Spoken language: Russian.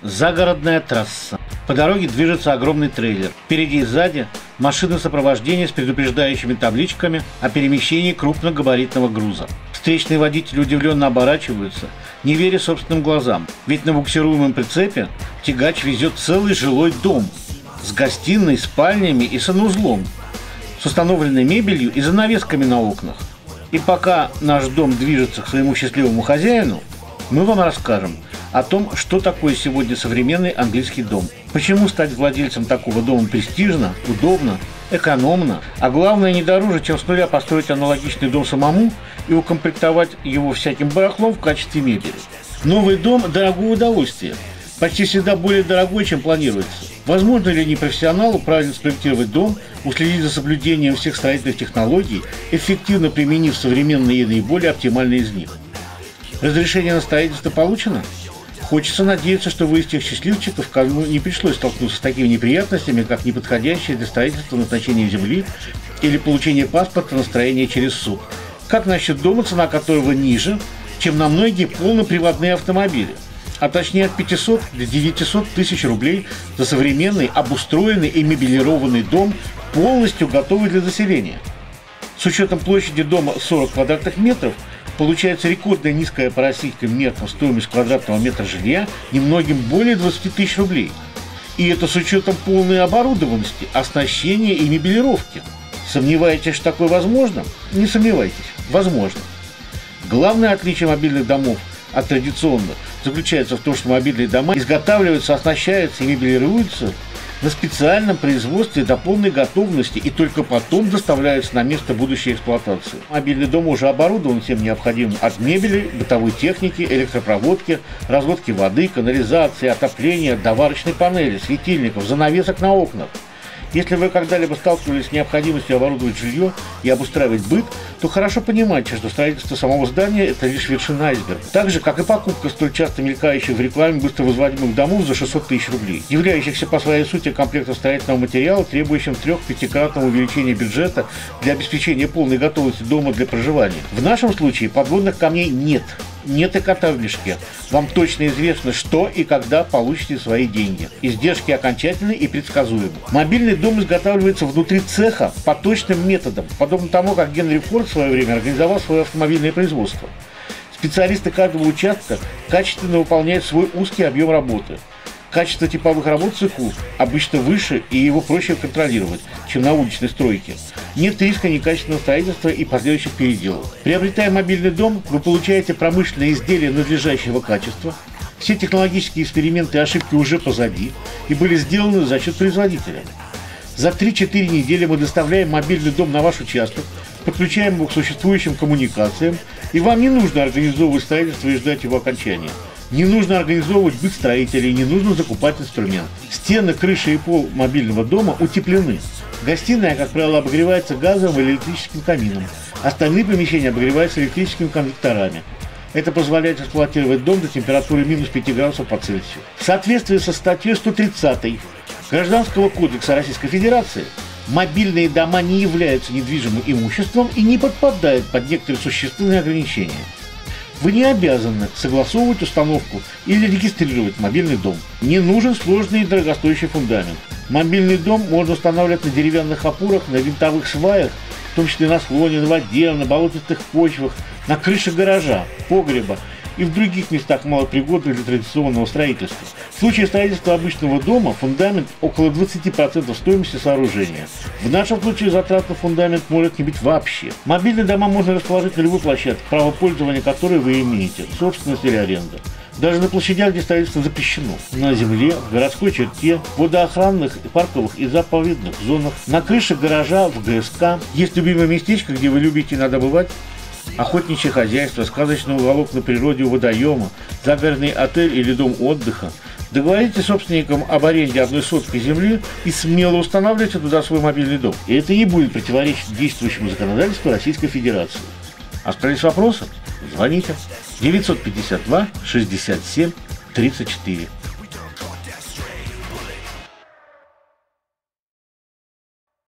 Загородная трасса. По дороге движется огромный трейлер. Впереди и сзади машины сопровождения с предупреждающими табличками о перемещении крупногабаритного груза. Встречные водители удивленно оборачиваются, не веря собственным глазам. Ведь на буксируемом прицепе тягач везет целый жилой дом с гостиной, спальнями и санузлом, с установленной мебелью и занавесками на окнах. И пока наш дом движется к своему счастливому хозяину, мы вам расскажем о том, что такое сегодня современный английский дом. Почему стать владельцем такого дома престижно, удобно, экономно, а главное не дороже, чем с нуля построить аналогичный дом самому и укомплектовать его всяким барахлом в качестве мебели. Новый дом – дорогое удовольствие, почти всегда более дорогой, чем планируется. Возможно ли непрофессионалу правильно спроектировать дом, уследить за соблюдением всех строительных технологий, эффективно применив современные и наиболее оптимальные из них? Разрешение на строительство получено? Хочется надеяться, что вы из тех счастливчиков, кому не пришлось столкнуться с такими неприятностями, как неподходящее для строительства назначение земли или получение паспорта на строение через суд. Как насчет дома, цена которого ниже, чем на многие полноприводные автомобили? А точнее от 500 до 900 тысяч рублей за современный, обустроенный и мебелированный дом, полностью готовый для заселения. С учетом площади дома 40 квадратных метров, получается рекордная низкая по российским меркам стоимость квадратного метра жилья немногим более 20 тысяч рублей. И это с учетом полной оборудованности, оснащения и мебелировки. Сомневаетесь, что такое возможно? Не сомневайтесь, возможно. Главное отличие мобильных домов от традиционных заключается в том, что мобильные дома изготавливаются, оснащаются и мебелируются на специальном производстве до полной готовности и только потом доставляются на место будущей эксплуатации. Мобильный дом уже оборудован всем необходимым от мебели, бытовой техники, электропроводки, разводки воды, канализации, отопления, до варочной панели, светильников, занавесок на окнах. Если вы когда-либо сталкивались с необходимостью оборудовать жилье и обустраивать быт, то хорошо понимаете, что строительство самого здания – это лишь вершина айсберга. Так же, как и покупка столь часто мелькающих в рекламе быстро возводимых домов за 600 тысяч рублей, являющихся по своей сути комплектом строительного материала, требующим 3-5-кратного увеличения бюджета для обеспечения полной готовности дома для проживания. В нашем случае подводных камней нет. Нет и кота в мешке. Вам точно известно, что и когда получите свои деньги. Издержки окончательны и предсказуемы. Мобильный дом изготавливается внутри цеха по точным методам, подобно тому, как Генри Форд в свое время организовал свое автомобильное производство. Специалисты каждого участка качественно выполняют свой узкий объем работы. Качество типовых работ в цеху обычно выше и его проще контролировать, чем на уличной стройке. Нет риска некачественного строительства и последующих переделок. Приобретая мобильный дом, вы получаете промышленное изделие надлежащего качества. Все технологические эксперименты и ошибки уже позади и были сделаны за счет производителя. За 3-4 недели мы доставляем мобильный дом на ваш участок, подключаем его к существующим коммуникациям, и вам не нужно организовывать строительство и ждать его окончания. Не нужно организовывать быт строителей, не нужно закупать инструмент. Стены, крыша и пол мобильного дома утеплены. Гостиная, как правило, обогревается газовым или электрическим камином. Остальные помещения обогреваются электрическими конвекторами. Это позволяет эксплуатировать дом до температуры минус 5 градусов по Цельсию. В соответствии со статьей 130 Гражданского кодекса Российской Федерации, мобильные дома не являются недвижимым имуществом и не подпадают под некоторые существенные ограничения. Вы не обязаны согласовывать установку или регистрировать мобильный дом. Не нужен сложный и дорогостоящий фундамент. Мобильный дом можно устанавливать на деревянных опорах, на винтовых сваях, в том числе на склоне, на воде, на болотистых почвах, на крыше гаража, погреба и в других местах малопригодных для традиционного строительства. В случае строительства обычного дома фундамент около 20% стоимости сооружения. В нашем случае затрат на фундамент может не быть вообще. Мобильные дома можно расположить на любой площадке, право пользования которой вы имеете, собственность или аренда. Даже на площадях, где строительство запрещено. На земле, в городской черте, в водоохранных, парковых и заповедных зонах, на крыше гаража, в ГСК. Есть любимое местечко, где вы любите иногда бывать? Охотничье хозяйство, сказочный уголок на природе у водоема, загородный отель или дом отдыха. Договоритесь с собственником об аренде 1/100 земли и смело устанавливайте туда свой мобильный дом. И это не будет противоречить действующему законодательству Российской Федерации. Остались вопросы? Звоните. 952 67 34.